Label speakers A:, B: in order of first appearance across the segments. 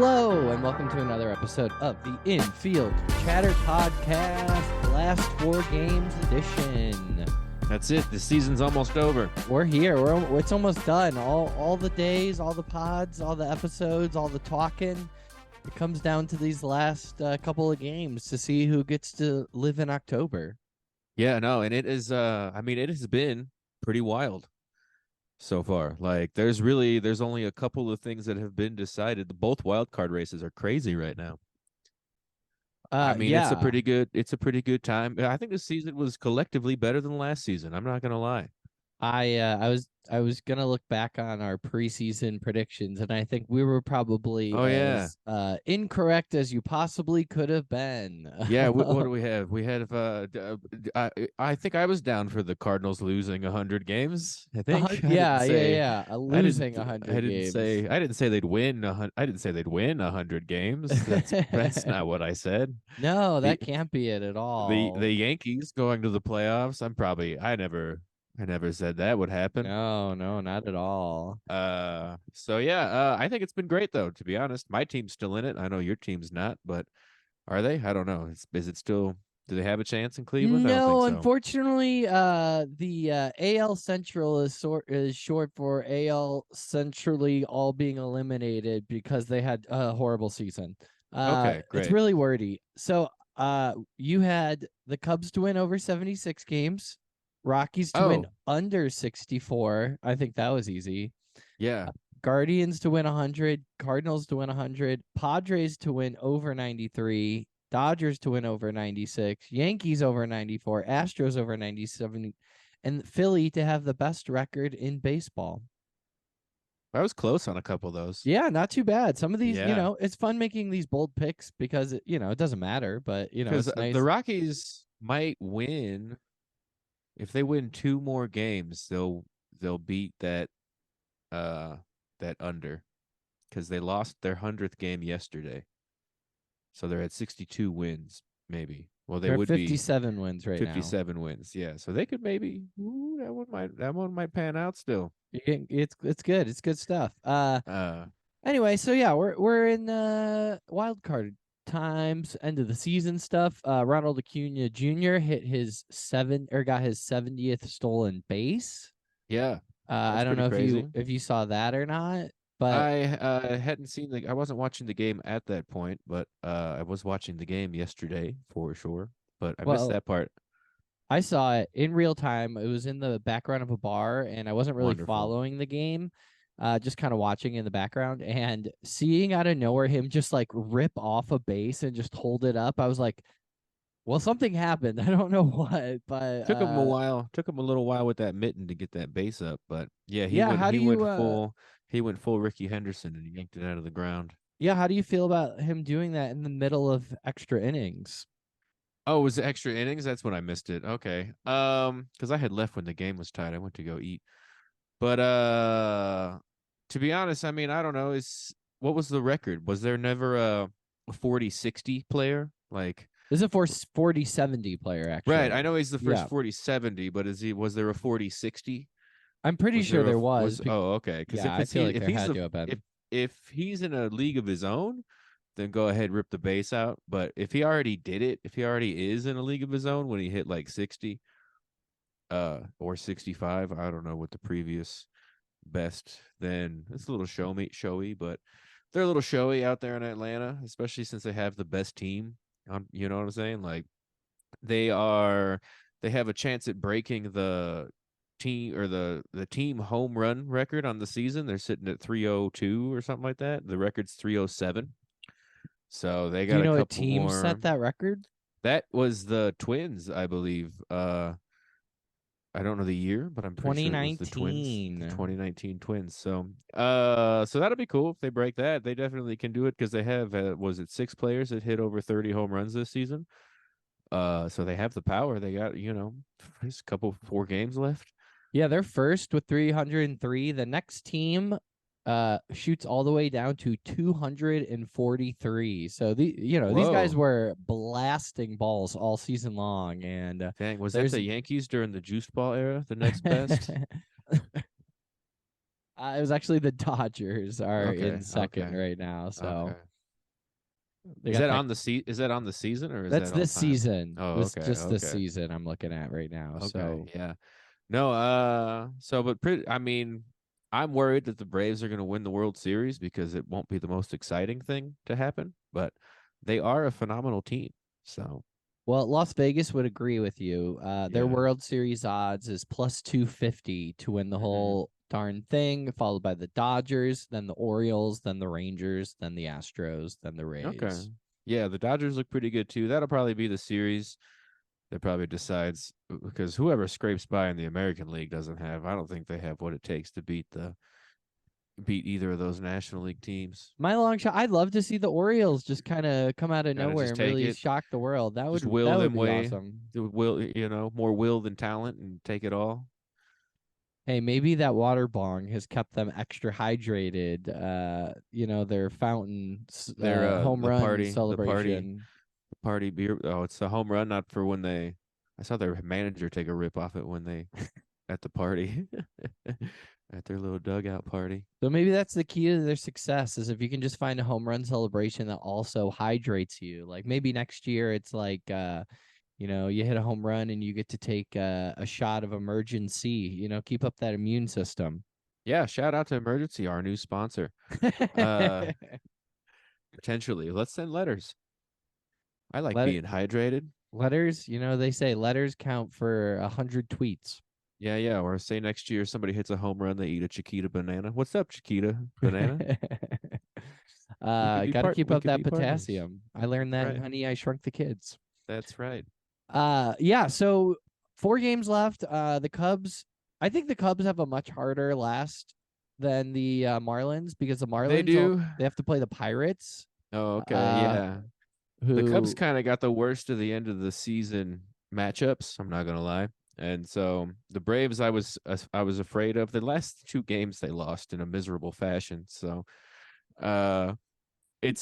A: Hello, and welcome to another episode of the Infield Chatter Podcast, last 4 games edition.
B: That's it. The season's almost over.
A: We're here. It's almost done. All the days, all the pods, all the episodes, all the talking. It comes down to these last couple of games to see who gets to live in October.
B: Yeah, no, and it is. It has been pretty wild so far. Like, there's only a couple of things that have been decided. Both wild card races are crazy right now.
A: Yeah.
B: It's a pretty good time. I think this season was collectively better than last season. I'm not gonna lie.
A: I was gonna look back on our preseason predictions, and I think we were probably as incorrect as you possibly could have been.
B: Yeah, what do we have? We have I think I was down for the Cardinals losing 100 games. I think.
A: Losing 100 games.
B: I didn't say they'd win. I didn't say they'd win 100 games. That's not what I said.
A: No, that can't be it at all.
B: The Yankees going to the playoffs. I never said that would happen.
A: No, not at all.
B: I think it's been great though, to be honest. My team's still in it. I know your team's not, but are they? I don't know. Is it still, do they have a chance in Cleveland?
A: No,
B: I don't think so.
A: Unfortunately, the AL Central is short for AL Centrally all being eliminated because they had a horrible season.
B: Okay, great.
A: It's really wordy. So, you had the Cubs to win over 76 games. Rockies to win under 64. I think that was easy.
B: Yeah.
A: Guardians to win 100. Cardinals to win 100. Padres to win over 93. Dodgers to win over 96. Yankees over 94. Astros over 97. And Philly to have the best record in baseball.
B: I was close on a couple of those.
A: Yeah, not too bad. Some of these, it's fun making these bold picks because, it doesn't matter. But, it's nice.
B: The Rockies might win. If they win 2 more games, they'll beat that under, because they lost their 100th game yesterday, so they're at 62 wins maybe. Well, they're
A: would 57 wins right
B: 57 wins, yeah. So they could maybe that one might pan out still.
A: It's good. It's good stuff. Anyway, so yeah, we're in wild card times, end of the season stuff. Ronald Acuna Jr. got his 70th stolen base.
B: Yeah.
A: I don't know if you saw that or not, but
B: I hadn't seen I wasn't watching the game at that point, but I was watching the game yesterday for sure. But I missed that part.
A: I saw it in real time. It was in the background of a bar, and I wasn't really following the game. Just kind of watching in the background and seeing out of nowhere him just like rip off a base and just hold it up. I was like, well, something happened. I don't know what, but
B: took him a while. Took him a little while with that mitten to get that base up, but yeah, he went full Ricky Henderson and he yanked it out of the ground.
A: Yeah, how do you feel about him doing that in the middle of extra innings?
B: Oh, was it extra innings? That's when I missed it. Okay. Because I had left when the game was tied. I went to go eat. But to be honest, I don't know. What was the record? Was there never a 40-60 player? Like,
A: this is a 40-70 player, actually.
B: Right. I know he's the first 40-70, but was there a 40-60?
A: I'm pretty sure there was.
B: Okay.
A: Because I feel like there had to have been.
B: If he's in a league of his own, then go ahead, rip the base out. But if he already did it, if he already is in a league of his own when he hit like 60, or 65, I don't know what the previous best, then it's a little showy, but they're a little showy out there in Atlanta, especially since they have the best team. You know what I'm saying? Like, they have a chance at breaking the team or the team home run record on the season. They're sitting at 302 or something like that. The record's 307. So they got a team more.
A: Set that record?
B: That was the Twins, I believe. I don't know the year, but I'm pretty sure it was the Twins. The 2019 Twins. So that'll be cool if they break that. They definitely can do it because they have, 6 players that hit over 30 home runs this season. So they have the power. They got, there's a 4 games left.
A: Yeah, they're first with 303. The next team shoots all the way down to 243. So these guys were blasting balls all season long. And
B: dang, was that the Yankees during the juice ball era? The next best?
A: It was actually the Dodgers are in second right now. So They
B: Is
A: got
B: that
A: that.
B: on the Is that on the season or is
A: That's
B: that all
A: this
B: time?
A: season.
B: Oh,
A: This
B: okay,
A: just this
B: okay,
A: season I'm looking at right now.
B: okay,
A: So
B: yeah. No, so but I mean, I'm worried that the Braves are going to win the World Series because it won't be the most exciting thing to happen, but they are a phenomenal team. So,
A: well, Las Vegas would agree with you. Their
B: yeah.
A: World Series odds is plus 250 to win the
B: Hmm.
A: whole darn thing, followed by the Dodgers, then the Orioles, then the Rangers, then the Astros, then the
B: Okay.
A: Rays.
B: Yeah, the Dodgers look pretty good too. That'll probably be the series that probably decides because whoever scrapes by in the American League doesn't have. I don't think they have what it takes to beat either of those National League teams.
A: My long shot. I'd love to see the Orioles just kind of come out of
B: Kind of
A: nowhere
B: just
A: and
B: take
A: really
B: it,
A: shock the world. That
B: just
A: would
B: will
A: that would
B: them
A: be
B: way,
A: awesome.
B: will more will than talent, and take it all.
A: Hey, maybe that water bong has kept them extra hydrated. Their fountain
B: Their
A: home run
B: the party
A: celebration.
B: party beer. Oh, it's a home run, not for when they. I saw their manager take a rip off it when they at the party at their little dugout party.
A: So maybe that's the key to their success is if you can just find a home run celebration that also hydrates you. Like maybe next year it's like you hit a home run and you get to take a shot of emergency, keep up that immune system.
B: Yeah, shout out to Emergency, our new sponsor. Uh, Potentially, let's send letters. I like
A: Let
B: being hydrated.
A: letters, they say letters count for 100 tweets.
B: Yeah, yeah. Or say next year somebody hits a home run, they eat a Chiquita banana. What's up, Chiquita banana?
A: Got to keep
B: We
A: up
B: could
A: that
B: be partners.
A: potassium. I learned
B: That's
A: that in
B: right.
A: Honey, I Shrunk the Kids.
B: That's right.
A: Yeah, so 4 games left. The Cubs, I think the Cubs have a much harder last than the Marlins because the
B: They
A: Marlins
B: do.
A: they have to play the Pirates,
B: Oh, okay.
A: uh,
B: Yeah. The Cubs
A: who
B: kind of got the worst of the end of the season matchups. I'm not gonna lie. And so the Braves, I was afraid of. The last two games they lost in a miserable fashion. So, uh,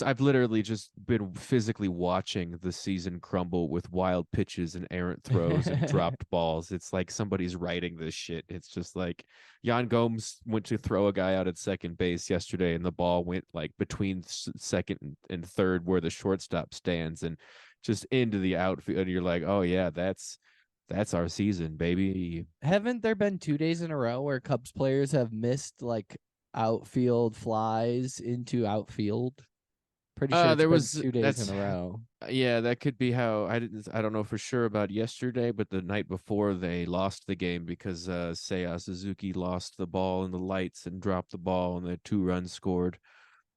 B: I've literally just been physically watching the season crumble with wild pitches and errant throws and dropped balls. It's like somebody's writing this shit. It's just like Jan Gomes went to throw a guy out at second base yesterday, and the ball went like between second and third where the shortstop stands, and just into the outfield. And you're like, oh yeah, that's our season, baby.
A: haven't there been 2 days in a row where Cubs players have missed like outfield flies into outfield? Pretty sure it's
B: There
A: been
B: was
A: 2 days in
B: that's
A: a row.
B: Yeah, that could be how I don't know for sure about yesterday, but the night before they lost the game because Seiya Suzuki lost the ball in the lights and dropped the ball and the 2 runs scored.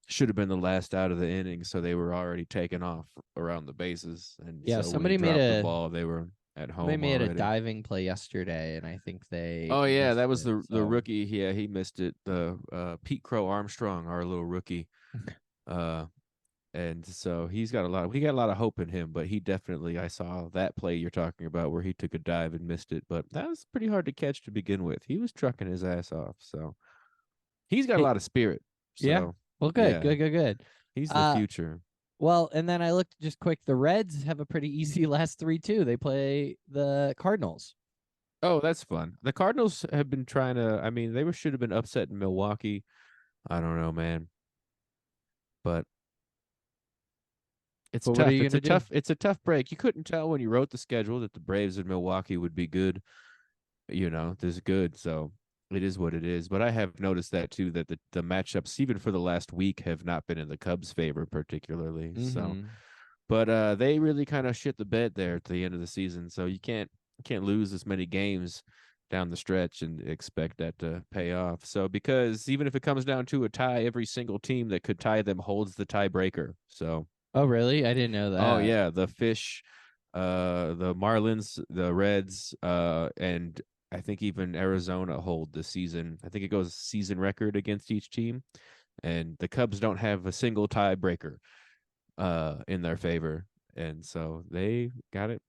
B: Should have been the last out of the inning, so they were already taken off around the bases. And
A: Yeah,
B: so when he dropped the ball, they were at
A: somebody
B: home
A: made a
B: already.
A: diving play yesterday, and I think they
B: Oh yeah, that
A: missed
B: was
A: it.
B: the
A: So
B: rookie. Yeah, he missed it. The Pete Crow Armstrong, our little rookie. Uh And so he got a lot of hope in him, but he definitely, I saw that play you're talking about where he took a dive and missed it, but that was pretty hard to catch to begin with. He was trucking his ass off. So he's got a
A: hey,
B: lot of spirit.
A: yeah.
B: So
A: Well, good,
B: yeah,
A: good, good, good.
B: he's the
A: Uh,
B: future.
A: well, and then I looked just quick. The Reds have a pretty easy last three too. They play the Cardinals.
B: Oh, that's fun. The Cardinals have been trying to, I mean, should have been upset in Milwaukee. I don't know, man. But it's
A: But what are
B: tough.
A: you gonna do?
B: It's a tough break. You couldn't tell when you wrote the schedule that the Braves in Milwaukee would be good. This good. So it is what it is. But I have noticed that too, that the matchups, even for the last week, have not been in the Cubs' favor particularly. So,
A: Mm-hmm.
B: but they really kind of shit the bed there at the end of the season. So you can't lose as many games down the stretch and expect that to pay off. So because even if it comes down to a tie, every single team that could tie them holds the tiebreaker. So
A: Oh, really? I didn't know
B: oh
A: that.
B: yeah, the Fish, the Marlins, the Reds, and I think even Arizona hold the season. I think it goes season record against each team, and the Cubs don't have a single tiebreaker in their favor, and so they got it.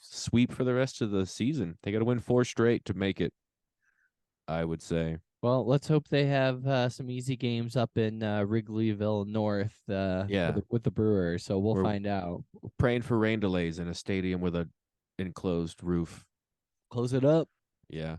B: Sweep for the rest of the season. They got to win 4 straight to make it, I would say.
A: Well, let's hope they have some easy games up in Wrigleyville North
B: Yeah,
A: with the Brewers. So we'll
B: we're
A: find out.
B: praying for rain delays in a stadium with a enclosed roof.
A: Close it up.
B: Yeah.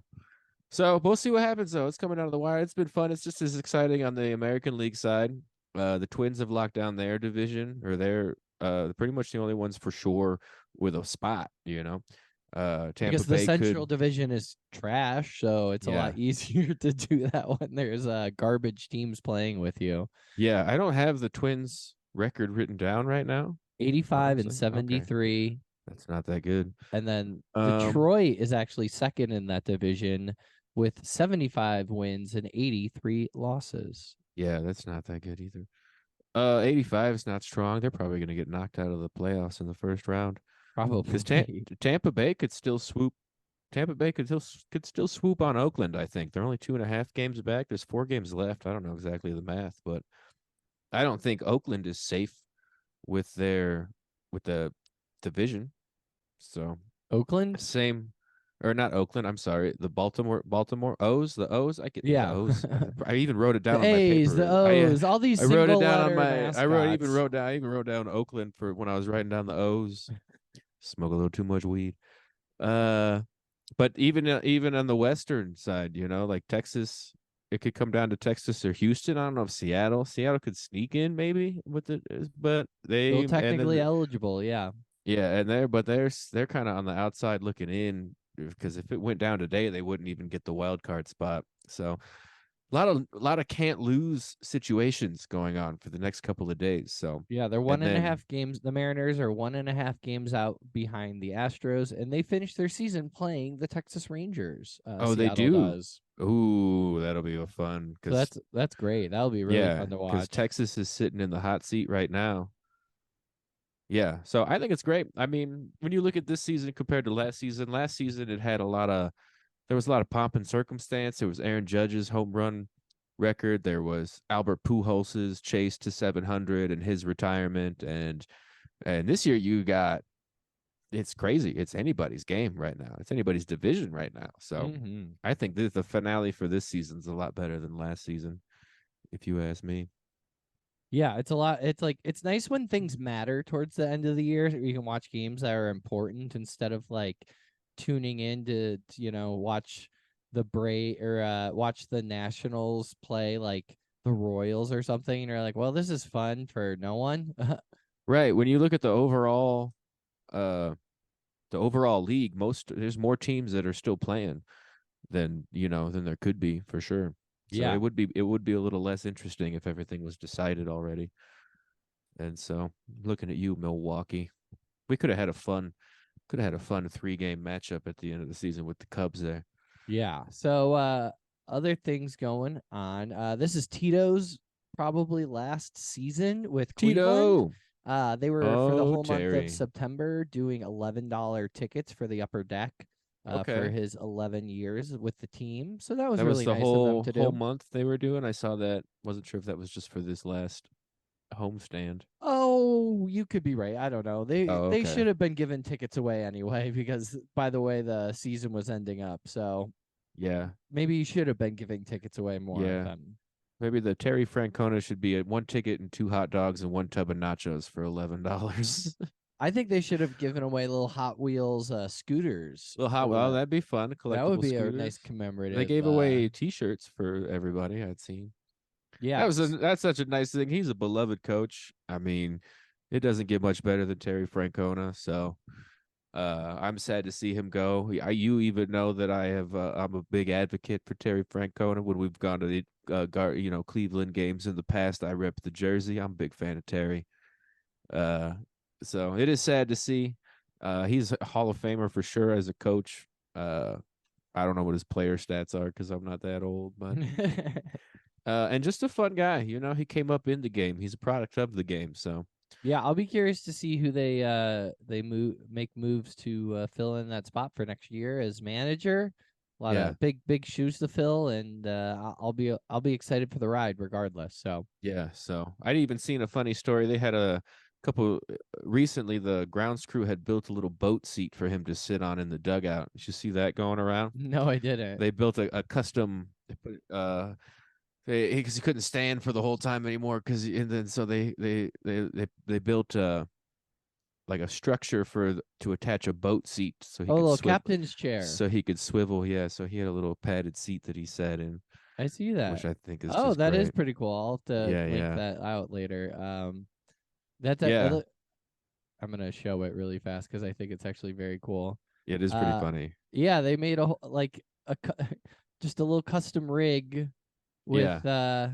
B: So we'll see what happens though. It's coming down to the wire. It's been fun. It's just as exciting on the American League side. The Twins have locked down their division or their pretty much the only ones for sure with a spot. Tampa
A: because the
B: Bay
A: Central
B: could.
A: Division is trash, so it's a
B: Yeah,
A: lot easier to do that when there's garbage teams playing with you.
B: yeah. I don't have the Twins record written down right now.
A: 85 and
B: Honestly, okay,
A: 73.
B: that's not that good.
A: And then
B: Um,
A: Detroit is actually second in that division with 75 wins and 83 losses.
B: yeah, that's not that good either. 85 is not strong. They're probably going to get knocked out of the playoffs in the first round because
A: Probably.
B: Tampa Bay could still swoop. Tampa Bay could still swoop on Oakland. I think they're only 2.5 games back. There's 4 games left. I don't know exactly the math, but I don't think Oakland is safe with the division. So
A: Oakland?
B: same, or not Oakland. I'm sorry, the Baltimore O's. The O's. I get the
A: Yeah.
B: O's. I even wrote it down
A: The
B: on my
A: A's, the
B: paper.
A: O's, all these
B: I wrote it
A: single
B: down on
A: letter
B: my. I wrote even
A: mascots.
B: wrote down. I even wrote down Oakland for when I was writing down the O's. Smoke a little too much weed. Uh, but even on the western side, like Texas, it could come down to Texas or Houston. I don't know if Seattle could sneak in maybe with it, but
A: Still
B: they and
A: technically
B: then
A: eligible, yeah.
B: yeah, and they're kind of on the outside looking in because if it went down today, they wouldn't even get the wild card spot. So a lot of can't lose situations going on for the next couple of days. So
A: Yeah, they're one
B: and
A: and a
B: then
A: half games. The Mariners are 1.5 games out behind the Astros, and they finished their season playing the Texas Rangers.
B: oh they
A: Seattle
B: do.
A: does.
B: Ooh, that'll be a fun
A: So
B: because
A: that's great. That'll be really
B: yeah,
A: fun to
B: because
A: watch.
B: Texas is sitting in the hot seat right now. Yeah, so I think it's great. I mean, when you look at this season compared to last season it had there was a lot of pomp and circumstance. There was Aaron Judge's home run record. There was Albert Pujols's chase to 700 and his retirement. And this year it's crazy. It's anybody's game right now. It's anybody's division right now. So
A: Hmm.
B: I think the finale for this season's a lot better than last season, if you ask me.
A: Yeah, it's a lot. It's like it's nice when things matter towards the end of the year. You can watch games that are important instead of like tuning in to watch the watch the Nationals play like the Royals or something. And you're like, well, this is fun for no one.
B: Right. When you look at uh the overall league, there's more teams that are still playing than there could be for sure. So
A: Yeah,
B: it would be a little less interesting if everything was decided already. And so looking at you, Milwaukee, we could have had a fun 3-game matchup at the end of the season with the Cubs there.
A: yeah. So other things going on. This is Tito's probably last season with Cleveland.
B: Tito.
A: They were for the
B: Oh,
A: whole month of
B: Terry.
A: September doing $11 tickets for the upper deck for
B: Okay.
A: his 11 years with the team. So that was
B: That was
A: really
B: the
A: nice of them
B: whole
A: to
B: whole
A: do.
B: month they were doing. I saw that. Wasn't sure if that was just for this last homestand.
A: Oh, you could be right. I don't know. They
B: Oh,
A: they
B: okay.
A: should have been giving tickets away anyway because by the way the season was ending up. So
B: Yeah.
A: maybe you should have been giving tickets away more
B: Yeah.
A: than
B: Maybe the Terry Francona should be at one ticket and 2 hot dogs and one tub of nachos for $11.
A: I think they should have given away little Hot Wheels scooters
B: Little hot.
A: for
B: Well,
A: the
B: that'd be fun.
A: that would
B: Collectible
A: be a nice
B: scooters. They
A: commemorative
B: gave away T-shirts for everybody I'd seen.
A: yeah.
B: That's such a nice thing. He's a beloved coach. I mean, it doesn't get much better than Terry Francona. So I'm sad to see him go. You even know that I'm a big advocate for Terry Francona. When we've gone to the Cleveland games in the past, I rep the jersey. I'm a big fan of Terry. Uh, so it is sad to see. He's a Hall of Famer for sure as a coach. Uh, I don't know what his player stats are because I'm not that old, but and just a fun guy. He came up in the game. He's a product of the game. So
A: Yeah, I'll be curious to see who they make moves to fill in that spot for next year as manager. A lot
B: yeah,
A: of big shoes to fill, and I'll be excited for the ride regardless. So
B: yeah. So I'd even seen a funny story. They had a couple recently. The grounds crew had built a little boat seat for him to sit on in the dugout. Did you see that going around?
A: no, I didn't.
B: They built a custom. They put because he couldn't stand for the whole time anymore. And then so they built like a structure to attach a boat seat
A: Oh, a little captain's chair.
B: so he could swivel. Yeah, so he had a little padded seat that he sat in,
A: I see that.
B: which I think is
A: Oh,
B: just
A: that is
B: great.
A: pretty cool. I'll have to
B: Yeah,
A: link
B: yeah,
A: that out later. That's a
B: yeah.
A: I'm gonna show it really fast because I think it's actually very cool.
B: Yeah, it is pretty funny.
A: Yeah, they made like a just a little custom rig with
B: Yeah,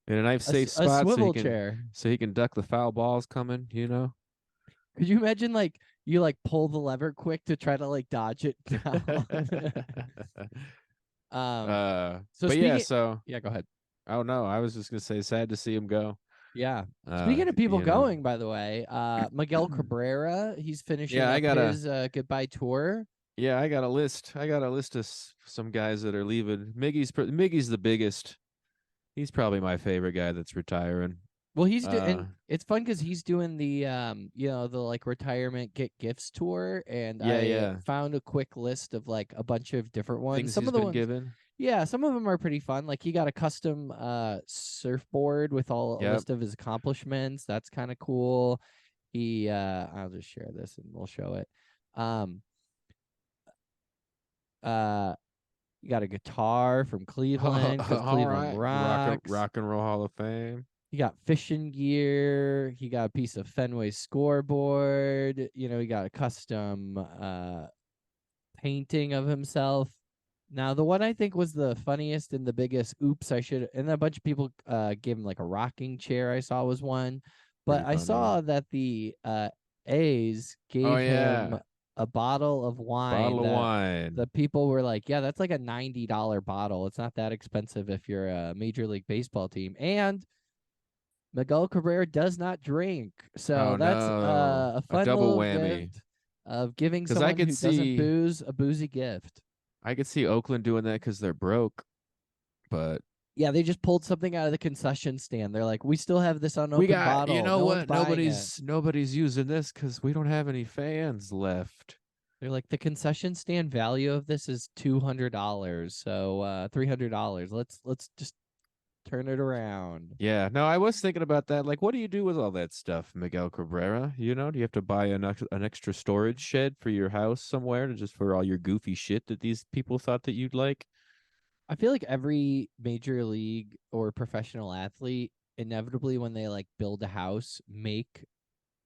B: in a nice safe
A: a
B: spot
A: swivel chair.
B: so he can duck the foul balls coming. You know.
A: Could you imagine like you like pull the lever quick to try to like dodge it down? So
B: but yeah,
A: speaking,
B: so
A: yeah, go ahead.
B: oh no, I was just gonna say sad to see him go.
A: Yeah. Speaking of people
B: You know.
A: going, by the way, Miguel Cabrera, he's finishing
B: Yeah,
A: up his goodbye tour.
B: I got a list. I got a list of some guys that are leaving. Miggy's the biggest. He's probably my favorite guy that's retiring.
A: Well, and it's fun because he's doing the the like retirement get gifts tour, and
B: Yeah,
A: I
B: yeah.
A: found a quick list of like a bunch of different ones.
B: Things
A: Some
B: he's
A: of the
B: been
A: ones,
B: given.
A: yeah, some of them are pretty fun. Like he got a custom surfboard with a
B: Yep.
A: list of his accomplishments. That's kind of cool. I'll just share this and we'll show it. Um uh you got a guitar from Cleveland because
B: All
A: Cleveland
B: right.
A: rocks.
B: Rock and Roll Hall of Fame.
A: He got fishing gear. He got a piece of Fenway scoreboard. He got a custom painting of himself. Now, the one I think was the funniest and the biggest oops, I should, and a bunch of people gave him like a rocking chair, I saw was one. But
B: Pretty
A: I
B: funny.
A: saw that the A's
B: Oh
A: gave him
B: yeah.
A: a bottle of wine
B: Bottle of
A: that
B: wine.
A: the people were like, yeah, that's like a $90 bottle. It's not that expensive if you're a Major League Baseball team. And Miguel Cabrera does not drink. So
B: Oh
A: that's
B: no.
A: a
B: A
A: fun
B: double
A: little
B: whammy.
A: gift of giving
B: Because I
A: someone
B: could
A: who doesn't
B: see
A: booze a boozy gift.
B: Oakland doing that because they're broke. But
A: Yeah, they just pulled something out of the concession stand. They're like, we still have this
B: we
A: unopened
B: got, you
A: bottle.
B: know
A: No one's
B: what?
A: buying it.
B: Nobody's using this because we don't have any fans left.
A: They're like, the concession stand value of this is $200, so $300. Let's just turn it around.
B: Yeah, no, I was thinking about that. Like, what do you do with all that stuff, Miguel Cabrera? You know, do you have to buy an extra storage shed for your house somewhere to just for all your goofy shit that these people thought that you'd like?
A: I feel like every major league or professional athlete, inevitably, when they like build a house, make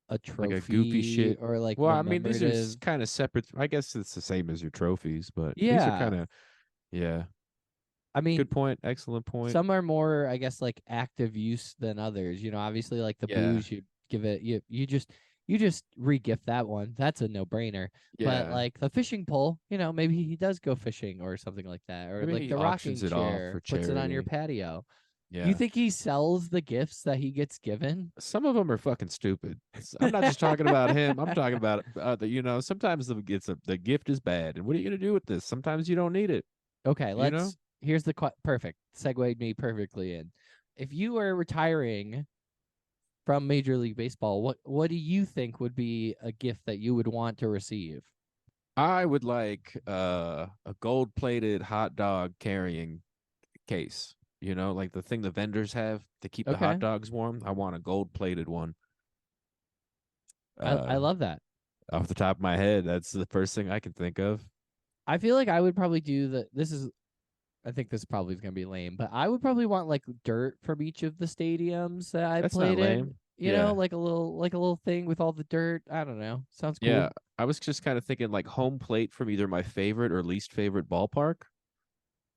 A: a
B: Like a goofy
A: trophy
B: shit.
A: or like
B: Well, I mean, these are
A: commemorative.
B: kind of separate. I guess it's the same as your trophies, but these are
A: Yeah.
B: kind of, yeah.
A: I mean,
B: Good point. Excellent point.
A: some are more, I guess, like active use than others. Obviously like the
B: Yeah.
A: booze, you give it you just re-gift that one. That's a no-brainer. But
B: Yeah.
A: like the fishing pole, maybe he does go fishing or something like that. Or
B: Maybe
A: like
B: he
A: the
B: auctions
A: rocking
B: it off
A: chair,
B: for
A: puts it on your
B: charity.
A: patio. You
B: Yeah.
A: think he sells the gifts that he gets given?
B: Some of them are fucking stupid. I'm not just talking about him. I'm talking about sometimes the gift is bad. And what are you going to do with this? Sometimes you don't need it,
A: Okay,
B: you know?
A: here's the perfect segued me perfectly in. If you were retiring from Major League Baseball, what do you think would be a gift that you would want to receive?
B: I would like a gold-plated hot dog carrying case. You know, like the thing the vendors have to keep the hot
A: Okay,
B: dogs warm. I want a gold-plated one.
A: I
B: Uh
A: love that.
B: Off the top of my head, that's the first thing I can think of.
A: I feel like I would probably do the. I think this probably is gonna be lame, but I would probably want like dirt from each of the stadiums that I
B: That's not
A: played in.
B: lame. Yeah.
A: Like a little thing with all the dirt. I don't know. Sounds
B: Yeah.
A: cool.
B: I was just kind of thinking like home plate from either my favorite or least favorite ballpark.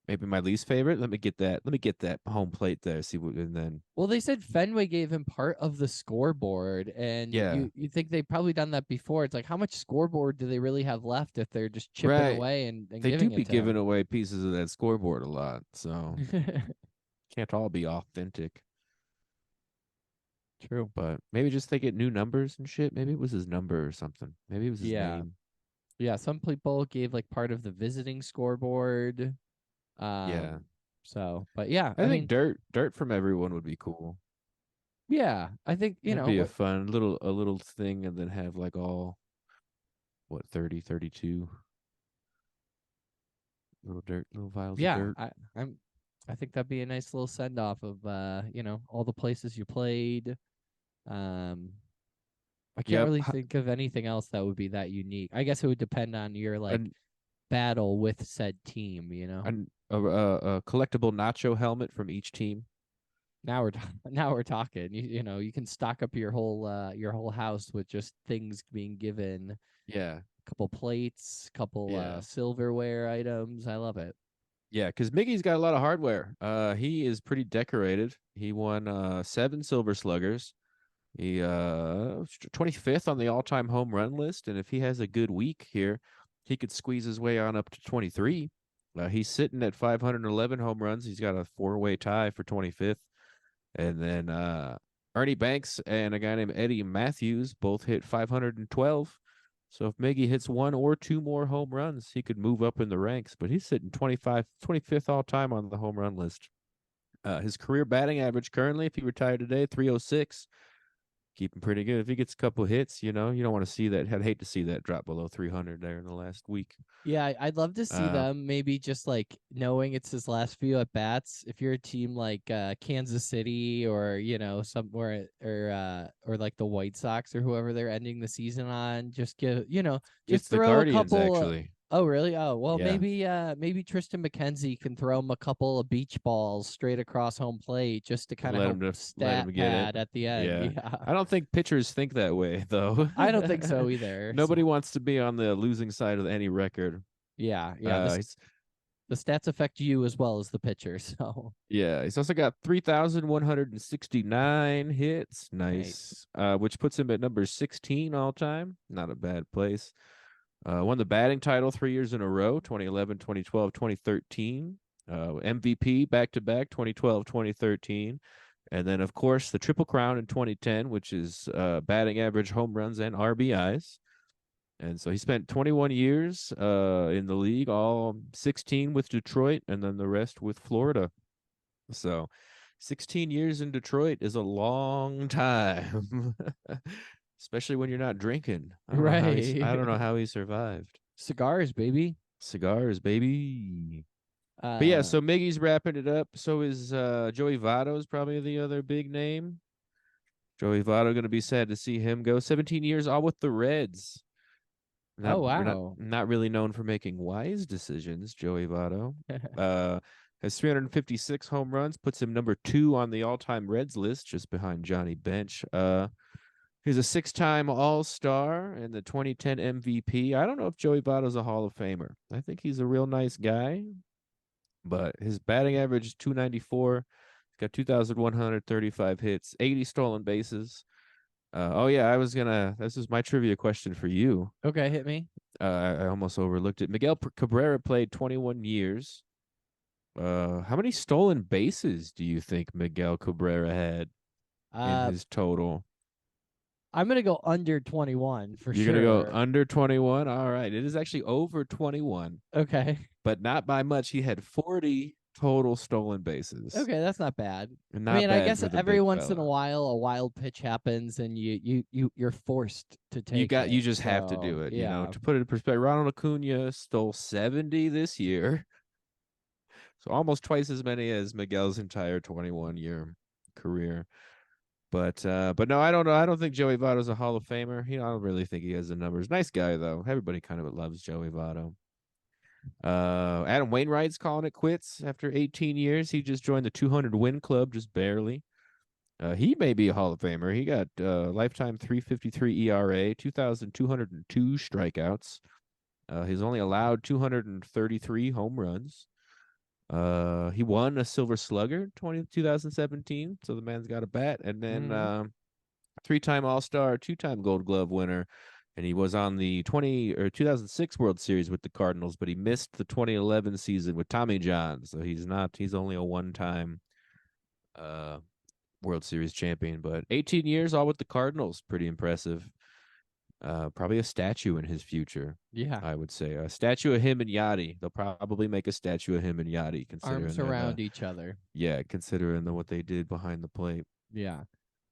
B: Maybe my least favorite. Let me get that. Let me get that home plate there. See what, and then
A: Well, they said Fenway gave him part of the scoreboard, and
B: yeah,
A: you think they've probably done that before. It's like, how much scoreboard do they really have left if they're just chipping
B: right.
A: away and
B: They do
A: giving
B: be
A: it to
B: giving
A: him?
B: away pieces of that scoreboard a lot, so can't all be authentic.
A: True.
B: But maybe just they get new numbers and shit. Maybe it was his number or something. Maybe it was his
A: Yeah.
B: name.
A: Yeah. Some people gave like part of the visiting scoreboard.
B: Yeah,
A: But yeah,
B: I
A: I
B: think
A: mean,
B: dirt from everyone would be cool.
A: yeah, I think,
B: That'd be a fun a little thing, and then have like all what 30, 32 little vials of
A: yeah,
B: dirt.
A: I think that'd be a nice little send off of, all the places you played. Um, I can't
B: Yep,
A: really think of anything else that would be that unique. I guess it would depend on your like
B: and
A: battle with said team.
B: a collectible nacho helmet from each team.
A: Now we're talking. You know, you can stock up your whole house with just things being given.
B: Yeah,
A: Couple plates, couple
B: yeah,
A: silverware items. I love it.
B: yeah. Because Miggy's got a lot of hardware. He is pretty decorated. He won 7 Silver Sluggers. He 25th on the all-time home run list, and if he has a good week here, he could squeeze his way on up to 23. He's sitting at 511 home runs. He's got a 4-way tie for 25th. And then Ernie Banks and a guy named Eddie Matthews both hit 512. So if Miggy hits 1 or 2 more home runs, he could move up in the ranks. But he's sitting 25th all time on the home run list. His career batting average currently, if he retired today, 306. Keep him pretty good. If he gets a couple hits, you know, you don't want to see that. I'd hate to see that drop below 300 there in the last week.
A: Yeah, I'd love to see
B: Uh,
A: them maybe just like knowing it's his last few at bats. If you're a team like Kansas City or somewhere or like the White Sox or whoever they're ending the season on, just
B: it's
A: just
B: the
A: throw a
B: Guardians,
A: couple.
B: actually.
A: Oh really? Oh well,
B: Yeah.
A: maybe Tristan McKenzie can throw him a couple of beach balls straight across home plate just to kind of help
B: Let
A: stat
B: him get it.
A: pad at the end.
B: Yeah.
A: Yeah,
B: I don't think pitchers think that way, though.
A: I don't think so either.
B: Nobody wants to be on the losing side of any record.
A: Yeah.
B: Uh,
A: The stats affect you as well as the pitcher. So
B: he's also got 3,169 hits. Nice.
A: nice.
B: Which puts him at number 16 all time. Not a bad place. Won the batting title 3 years in a row, 2011, 2012, 2013. MVP back to back, 2012, 2013. And then, of course, the Triple Crown in 2010, which is batting average, home runs, and RBIs. And so he spent 21 years in the league, all 16 with Detroit, and then the rest with Florida. So 16 years in Detroit is a long time, especially when you're not drinking. I don't
A: Right.
B: know how he survived.
A: Cigars, baby.
B: Cigars, baby. But yeah,
A: Uh
B: so Miggy's wrapping it up. So is Joey Votto's probably the other big name. Joey Votto going to be sad to see him go. 17 years all with the Reds.
A: oh
B: We're
A: wow.
B: not really known for making wise decisions. Joey Votto uh, has 356 home runs, puts him number 2 on the all-time Reds list, just behind Johnny Bench. He's a 6-time All-Star and the 2010 MVP. I don't know if Joey Votto's a Hall of Famer. I think he's a real nice guy, but his batting average is 294. He's got 2,135 hits, 80 stolen bases. Oh yeah, this is my trivia question for you.
A: Okay, hit me.
B: I almost overlooked it. Miguel Cabrera played 21 years. How many stolen bases do you think Miguel Cabrera had in
A: Uh
B: his total?
A: I'm gonna go under 21 for
B: You're gonna go
A: sure.
B: under 21. All right, it is actually over 21,
A: Okay.
B: but not by much. He had 40 total stolen bases.
A: Okay, that's not bad. I
B: Not
A: mean, I
B: bad
A: guess
B: for the
A: every
B: big
A: once in a
B: fella.
A: while a wild pitch happens and you're forced to take
B: You
A: it.
B: just have to
A: So,
B: do it. You know,
A: yeah.
B: to put it in perspective, Ronald Acuna stole 70 this year. So almost twice as many as Miguel's entire 21-year career. But no, I don't know. I don't think Joey Votto's a Hall of Famer. I don't really think he has the numbers. Nice guy though. Everybody kind of loves Joey Votto. Adam Wainwright's calling it quits after 18 years. He just joined the 200 win club, just barely. He may be a Hall of Famer. He got lifetime 3.53 ERA, 2,202 strikeouts. He's only allowed 233 home runs. He won a Silver Slugger 2017, so the man's got a bat. And then
A: Mhm.
B: 3-time All-Star, 2-time Gold Glove winner, and he was on the 2006 World Series with the Cardinals, but he missed the 2011 season with Tommy John, so he's only a 1-time World Series champion. But 18 years all with the Cardinals, pretty impressive. Probably a statue in his future.
A: Yeah.
B: I would say a statue of him and Yachty. They'll probably make a statue of him and Yachty,
A: Arms
B: considering
A: around each other.
B: considering what they did behind the plate.
A: Yeah.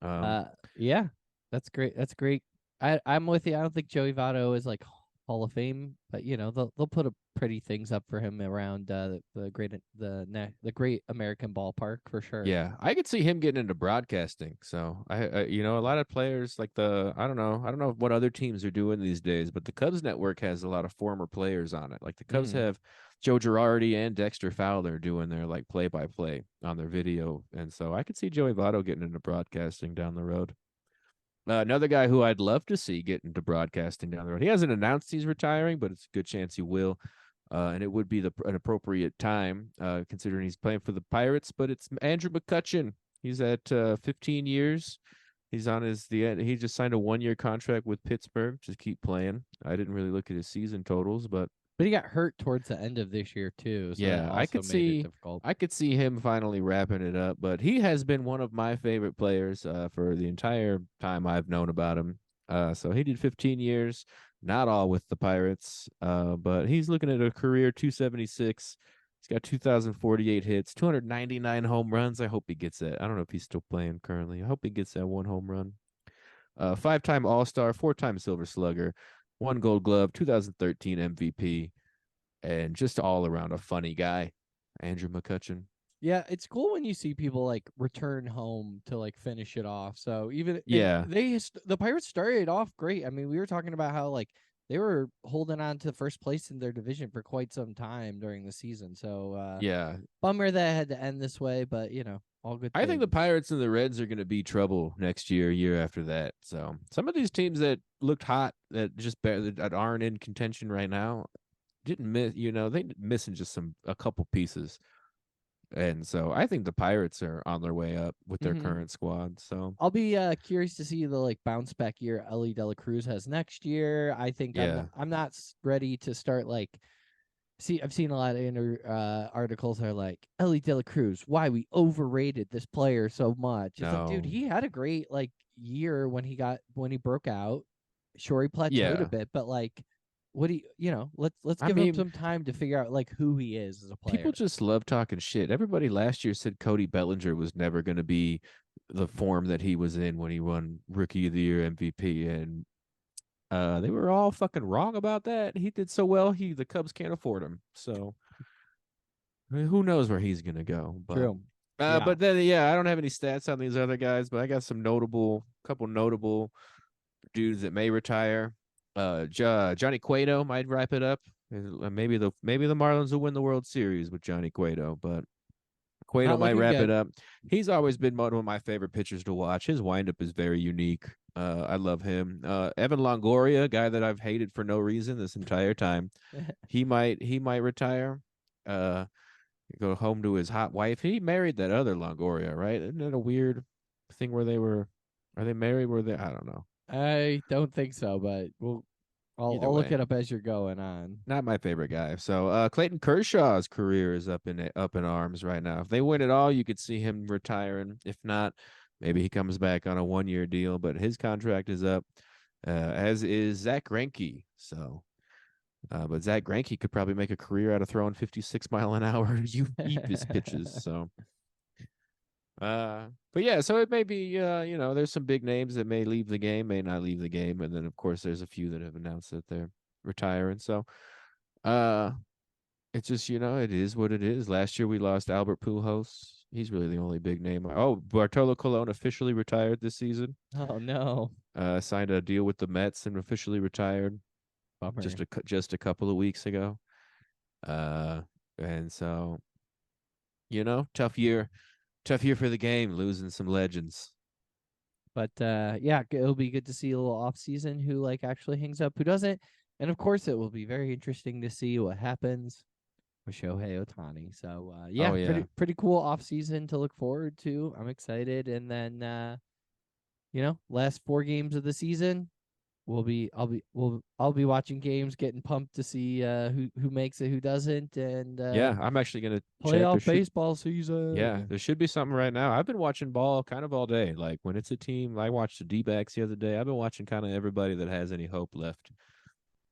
B: Um,
A: Yeah. That's great. That's great. I'm with you. I don't think Joey Votto is like Hall of Fame, but they'll put up pretty things up for him around the Great American Ballpark for sure.
B: Yeah, I could see him getting into broadcasting. So a lot of players like I don't know what other teams are doing these days, but the Cubs network has a lot of former players on it. Like the Cubs
A: Mm.
B: have Joe Girardi and Dexter Fowler doing their like play-by-play on their video, and so I could see Joey Votto getting into broadcasting down the road. Another guy who I'd love to see get into broadcasting down the road. He hasn't announced he's retiring, but it's a good chance he will. And it would be an appropriate time, considering he's playing for the Pirates. But it's Andrew McCutchen. He's at 15 years. He's on the end. He just signed a 1-year contract with Pittsburgh to keep playing. I didn't really look at his season totals, but
A: he got hurt towards the end of this year too, so that
B: yeah,
A: also made it difficult.
B: I could see him finally wrapping it up. But he has been one of my favorite players for the entire time I've known about him. So he did 15 years, not all with the Pirates, but he's looking at a career 276. He's got 2,048 hits, 299 home runs. I hope he gets that. I don't know if he's still playing currently. I hope he gets that one home run. 5-time All-Star, 4-time Silver Slugger, 1 Gold Glove, 2013 MVP, and just all around a funny guy, Andrew McCutchen.
A: Yeah, it's cool when you see people like return home to like finish it off. So even
B: Yeah,
A: the Pirates started off great. I mean, we were talking about how like they were holding on to first place in their division for quite some time during the season. So
B: yeah.
A: bummer that it had to end this way, but all good
B: I think the
A: things.
B: Pirates and the Reds are going to be trouble next year after that. So some of these teams that looked hot that just that aren't in contention right now didn't miss. They missing just a couple pieces. And so I think the Pirates are on their way up with their
A: Mm-hmm.
B: current squad. So
A: I'll be curious to see the like bounce back year Ellie De La Cruz has next year. I think
B: yeah,
A: I'm not ready to start like see. I've seen a lot of articles that are like Ellie De La Cruz, why we overrated this player so much. It's like, dude,
B: no,
A: he had a great like year when he broke out. Sure, he plateaued a
B: yeah.
A: bit, but like, what do let's
B: I
A: give him
B: mean,
A: some time to figure out like who he is as a
B: people
A: player.
B: just love talking shit. Everybody last year said Cody Bellinger was never going to be the form that he was in when he won Rookie of the Year MVP, and they were all fucking wrong about that. He did so well. The Cubs can't afford him, so who knows where he's going to go?
A: True. Yeah.
B: But then yeah, I don't have any stats on these other guys, but I got some couple notable dudes that may retire. Johnny Cueto might wrap it up. Maybe the Marlins will win the World Series with Johnny Cueto, but Cueto
A: Not
B: might
A: looking
B: wrap it
A: good.
B: up. He's always been one of my favorite pitchers to watch. His windup is very unique. I love him. Evan Longoria, guy that I've hated for no reason this entire time. He might retire. Uh, Go home to his hot wife. He married that other Longoria, right? Isn't it a weird thing where are they married? Were they? I don't know.
A: I don't think so, but
B: Either
A: I'll look
B: way,
A: it up as you're going on.
B: not my favorite guy. So Clayton Kershaw's career is up in arms right now. If they win it all, you could see him retiring. If not, maybe he comes back on a 1-year deal. But his contract is up, as is Zach Greinke. So, but Zach Greinke could probably make a career out of throwing 56-mile-an-hour Eephus pitches. So, but yeah, so it may be, there's some big names that may leave the game, may not leave the game, and then of course there's a few that have announced that they're retiring. So, uh, it's just it is what it is. Last year we lost Albert Pujols. He's really the only big name. Oh, Bartolo Colon officially retired this season.
A: Oh no.
B: Signed a deal with the Mets and officially retired
A: Bummer.
B: just a couple of weeks ago. And so tough year for the game, losing some legends.
A: But yeah, it'll be good to see a little off season who like actually hangs up, who doesn't. And of course it will be very interesting to see what happens with Shohei Ohtani. So yeah,
B: Oh yeah,
A: pretty cool off season to look forward to. I'm excited. And then last 4 games of the season, I'll be watching games, getting pumped to see who makes it, who doesn't, and
B: yeah. I'm actually gonna check.
A: playoff baseball season.
B: Yeah, there should be something right now. I've been watching ball kind of all day. Like when it's a team, I watched the D-backs the other day. I've been watching kind of everybody that has any hope left,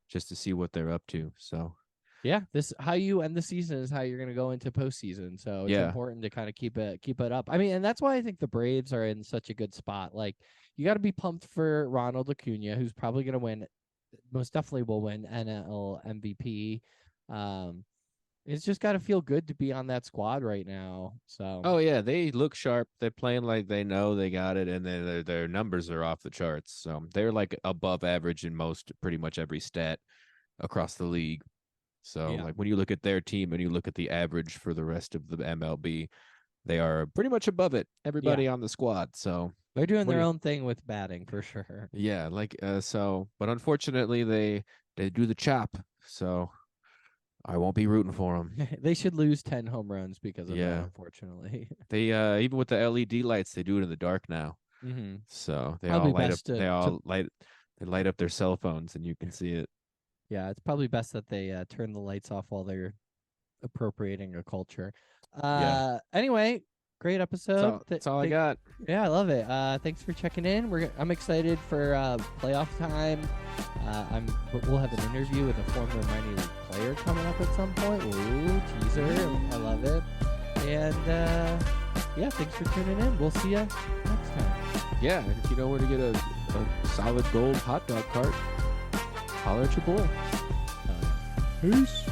B: just to see what they're up to. So
A: Yeah, this how you end the season is how you're gonna go into postseason. So it's
B: yeah,
A: important to kind of keep it up. I mean, and that's why I think the Braves are in such a good spot. Like you got to be pumped for Ronald Acuna, who's probably gonna win most definitely will win NL MVP. It's just got to feel good to be on that squad right now. So,
B: Oh yeah, they look sharp. They're playing like they know they got it, and then their numbers are off the charts. So they're like above average in pretty much every stat across the league. So
A: yeah.
B: like when you look at their team and you look at the average for the rest of the MLB, they are pretty much above it.
A: Yeah.
B: Everybody on the squad. So
A: They're doing
B: what do
A: their
B: you?
A: own thing with batting for sure.
B: Yeah, like but unfortunately they do the chop. So I won't be rooting for them.
A: They should lose 10 home runs because of that,
B: Yeah.
A: unfortunately.
B: They even with the LED lights, they do it in the dark now.
A: Mm-hmm.
B: So
A: Probably best
B: they light up their cell phones and you can see it.
A: yeah, it's probably best that they turn the lights off while they're appropriating a culture.
B: Yeah.
A: Anyway, great episode.
B: That's all I got.
A: Yeah, I love it. Thanks for checking in. I'm excited for playoff time. We'll have an interview with a former minor league player coming up at some point. Ooh, teaser. I love it. And yeah, thanks for tuning in. We'll see you next time.
B: Yeah, and if you know where to get a solid gold hot dog cart, holler at your boy.
A: Peace.